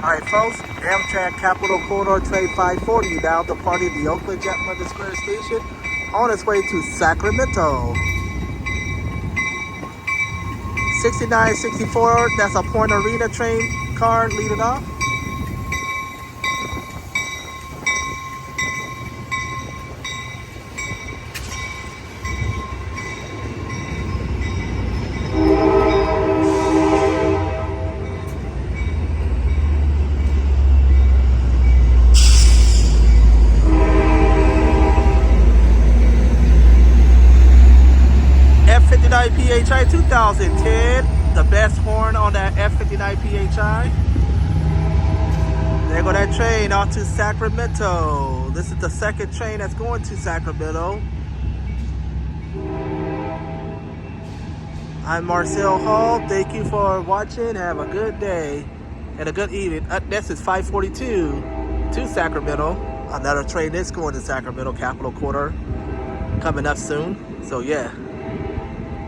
Alright folks, Amtrak Capital Corridor Train 540 now departing the Oakland Jetmother Square Station on its way to Sacramento. 6964, that's a Point Arena train car leading off. F59 PHI 2010, the best horn on that F59 PHI. There go that train off to Sacramento. This is the second train that's going to Sacramento. I'm Marcel Hall. Thank you for watching. Have a good day and a good evening. This is 542 to Sacramento. Another train that's going to Sacramento Capital Quarter coming up soon. So yeah.